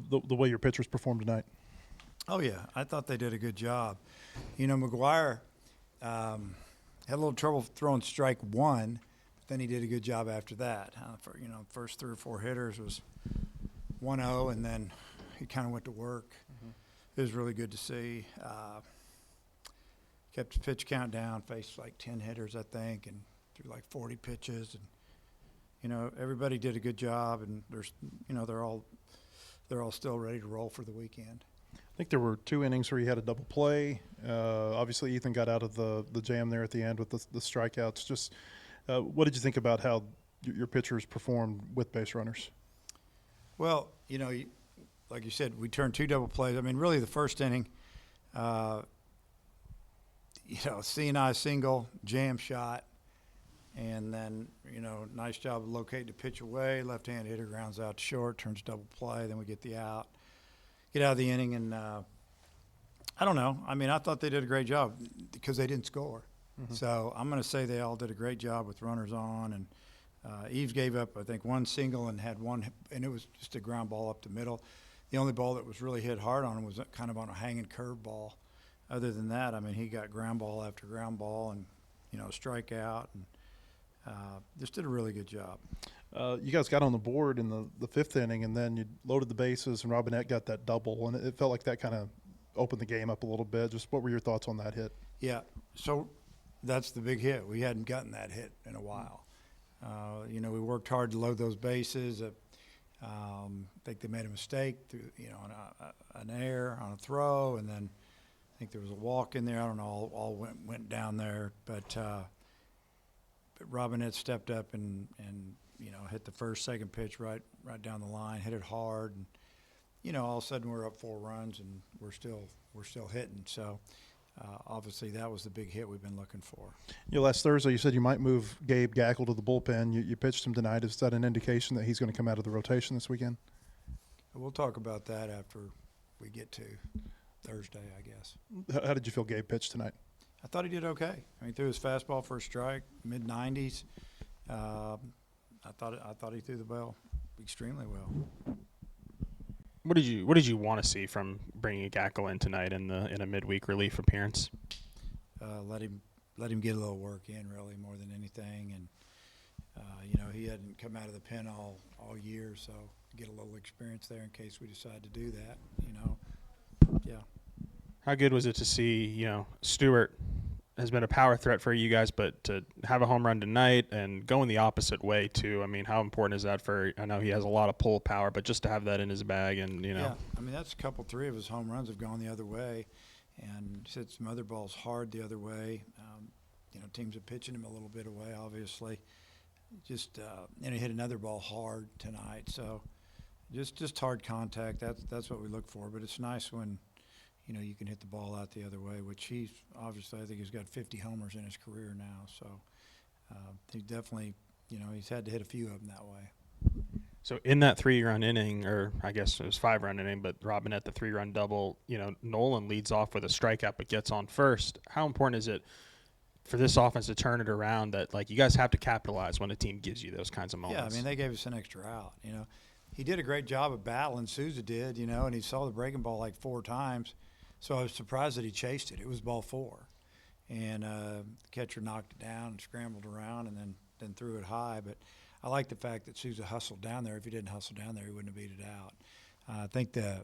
the way your pitchers performed tonight? Oh, yeah. I thought they did a good job. You know, McGuire had a little trouble throwing strike one, but then he did a good job after that. First 3 or 4 hitters was 1-0, and then he kind of went to work. It was really good to see. Kept the pitch count down, faced like 10 hitters, I think, and threw like 40 pitches. And, you know, everybody did a good job, and they're all still ready to roll for the weekend. I think there were 2 innings where he had a double play. Obviously, Ethan got out of the jam there at the end with the strikeouts. Just what did you think about how your pitchers performed with base runners? Well, you know, like you said, we turned 2 double plays. I mean, really the first inning, C&I single, jam shot, and then, nice job of locating the pitch away. Left-hand hitter grounds out to short, turns double play, then we get the out. Get out of the inning, and I don't know. I mean, I thought they did a great job because they didn't score. Mm-hmm. So I'm going to say they all did a great job with runners on. And Eves gave up, I think, 1 single and had 1, and it was just a ground ball up the middle. The only ball that was really hit hard on him was kind of on a hanging curve ball. Other than that, I mean, he got ground ball after ground ball and, strikeout, and just did a really good job. You guys got on the board in the 5th inning, and then you loaded the bases, and Robinette got that double, and it felt like that kind of opened the game up a little bit. Just what were your thoughts on that hit? Yeah, so that's the big hit. We hadn't gotten that hit in a while. We worked hard to load those bases. I think they made a mistake on an error on a throw, and then I think there was a walk in there. I don't know, all went down there, but Robinette stepped up and hit the first, second pitch right down the line, hit it hard, and all of a sudden we're up 4 runs and we're still hitting. So obviously that was the big hit we've been looking for. Last Thursday you said you might move Gabe Gaeckle to the bullpen. You pitched him tonight. Is that an indication that he's going to come out of the rotation this weekend? We'll talk about that after we get to Thursday, I guess. How did you feel Gabe pitched tonight? I thought he did okay. I mean, threw his fastball for a strike, mid-90s. I thought he threw the ball extremely well. What did you want to see from bringing Gaeckle in tonight in a midweek relief appearance? Let him get a little work in, really, more than anything, and he hadn't come out of the pen all year, so get a little experience there in case we decide to do that. Yeah. How good was it to see Stewart has been a power threat for you guys, but to have a home run tonight and going the opposite way too? I mean, how important is that I know he has a lot of pull power, but just to have that in his bag and Yeah, I mean, that's 3 of his home runs have gone the other way, and hit some other balls hard the other way. Teams are pitching him a little bit away, obviously. Just and he hit another ball hard tonight, so just hard contact. That's what we look for. But it's nice when you can hit the ball out the other way, which he's obviously, I think he's got 50 homers in his career now. So he definitely, he's had to hit a few of them that way. So in that 3-run inning, or I guess it was 5-run inning, but Robinette, the 3-run double, Nolan leads off with a strikeout but gets on first. How important is it for this offense to turn it around that, you guys have to capitalize when a team gives you those kinds of moments? Yeah, I mean, they gave us an extra out, He did a great job of battling, Souza did, and he saw the breaking ball 4 times. So I was surprised that he chased it. It was ball 4. And the catcher knocked it down and scrambled around and then threw it high. But I like the fact that Souza hustled down there. If he didn't hustle down there, he wouldn't have beat it out. I think the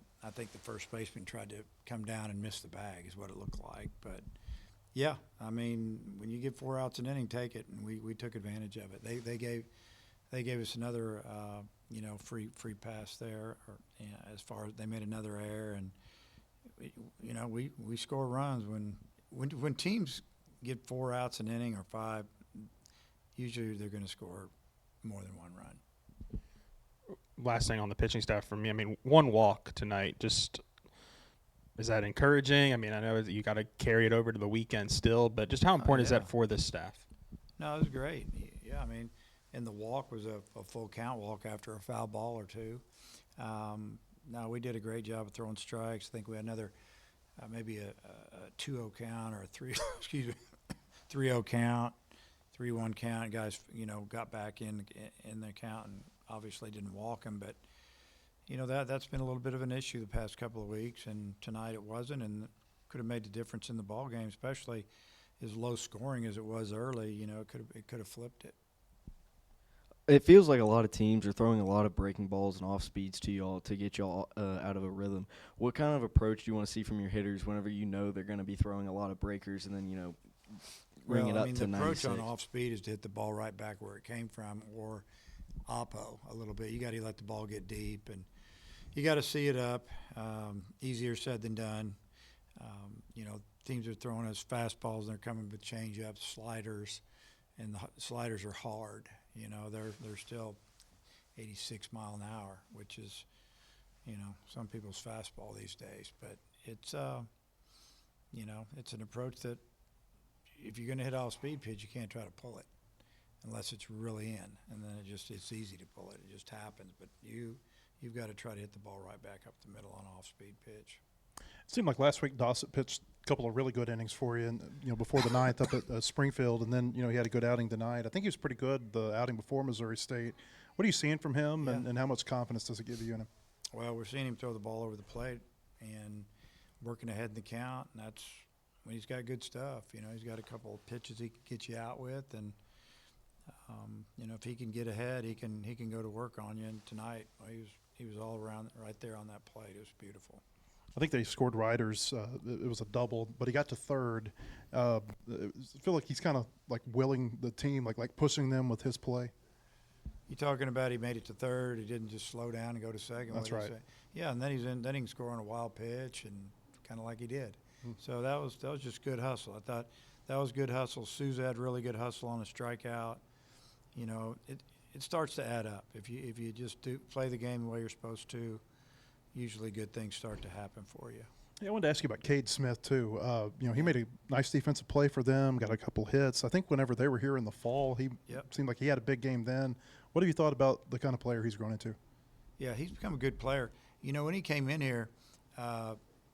first baseman tried to come down and miss the bag is what it looked like. But, yeah, I mean, when you get 4 outs an inning, take it. And we took advantage of it. They gave us another, free pass there. As far as they made another error. And, we score runs when teams get 4 outs an inning or 5. Usually they're going to score more than 1 run. Last thing on the pitching staff for me, I mean, 1 walk tonight. Just is that encouraging? I mean, I know that you got to carry it over to the weekend still, but just how important is that for this staff? No, it was great. Yeah, I mean, and the walk was a full count walk after a foul ball or 2. No, we did a great job of throwing strikes. I think we had another maybe a 2-0 count or a 3-0 count, 3-1 count. Guys, got back in the count and obviously didn't walk him. But, that's been a little bit of an issue the past couple of weeks, and tonight it wasn't, and could have made the difference in the ball game, especially as low scoring as it was early. It could have flipped it. It feels like a lot of teams are throwing a lot of breaking balls and off speeds to y'all to get y'all out of a rhythm. What kind of approach do you want to see from your hitters whenever you know they're going to be throwing a lot of breakers and then bring it up to 96? The approach on off speed is to hit the ball right back where it came from, or oppo a little bit. You got to let the ball get deep, and you got to see it up. Easier said than done. Teams are throwing us fastballs and they're coming with change-ups, sliders, and the sliders are hard. They're still 86 mile an hour, which is, some people's fastball these days. But it's, it's an approach that if you're going to hit off-speed pitch, you can't try to pull it unless it's really in, and then it's easy to pull it. It just happens. But you've got to try to hit the ball right back up the middle on off-speed pitch. It seemed like last week Dossett pitched a couple of really good innings for you, and before the ninth up at Springfield, and then he had a good outing tonight. I think he was pretty good the outing before Missouri State. What are you seeing from him, and how much confidence does it give you in him? Well, we're seeing him throw the ball over the plate and working ahead in the count, and that's when he's got good stuff. He's got a couple of pitches he can get you out with, and if he can get ahead, he can go to work on you. And tonight, he was all around right there on that plate. It was beautiful. I think they scored riders. It was a double, but he got to third. I feel like he's kind of like willing the team, like pushing them with his play. You talking about he made it to third? He didn't just slow down and go to second. That's right. Yeah, and then he can score on a wild pitch, and kind of like he did. So that was just good hustle. I thought that was good hustle. Souza had really good hustle on a strikeout. It starts to add up if you just play the game the way you're supposed to. Usually good things start to happen for you. Yeah, I wanted to ask you about Cade Smith, too. He made a nice defensive play for them, got a couple hits. I think whenever they were here in the fall, he seemed like he had a big game then. What have you thought about the kind of player he's grown into? Yeah, he's become a good player. When he came in here,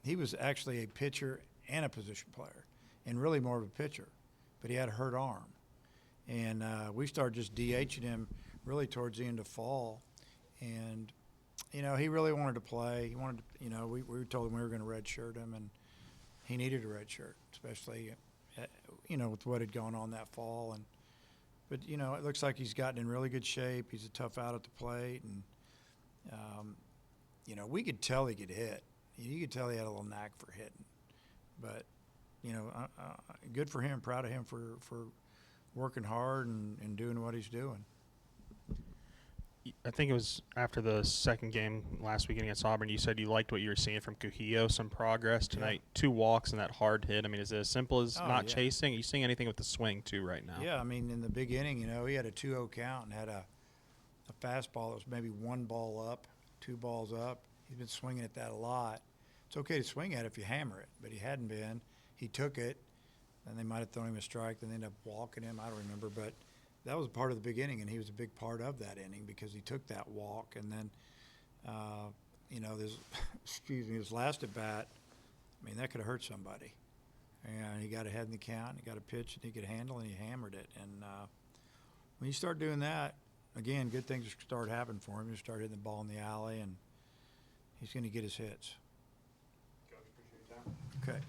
he was actually a pitcher and a position player, and really more of a pitcher, but he had a hurt arm. And we started just DHing him really towards the end of fall, and he really wanted to play. He wanted to, we told him we were going to redshirt him, and he needed a red shirt, especially, with what had gone on that fall. But it looks like he's gotten in really good shape. He's a tough out at the plate, and we could tell he could hit. You could tell he had a little knack for hitting. But good for him. Proud of him for working hard and doing what he's doing. I think it was after the second game last weekend against Auburn, you said you liked what you were seeing from Cujillo, some progress tonight, 2 walks and that hard hit. I mean, is it as simple as chasing? Are you seeing anything with the swing, too, right now? Yeah, I mean, in the big inning, he had a 2-0 count and had a fastball that was maybe 1 ball up, 2 balls up. He's been swinging at that a lot. It's okay to swing at it if you hammer it, but he hadn't been. He took it, and they might have thrown him a strike, then they ended up walking him. I don't remember, but that was part of the big inning, and he was a big part of that inning because he took that walk. And then, his last at bat, I mean, that could have hurt somebody. And he got ahead in the count, he got a pitch that he could handle, and he hammered it. And when you start doing that, again, good things start happening for him. You start hitting the ball in the alley, and he's going to get his hits. Coach, appreciate your time. Okay.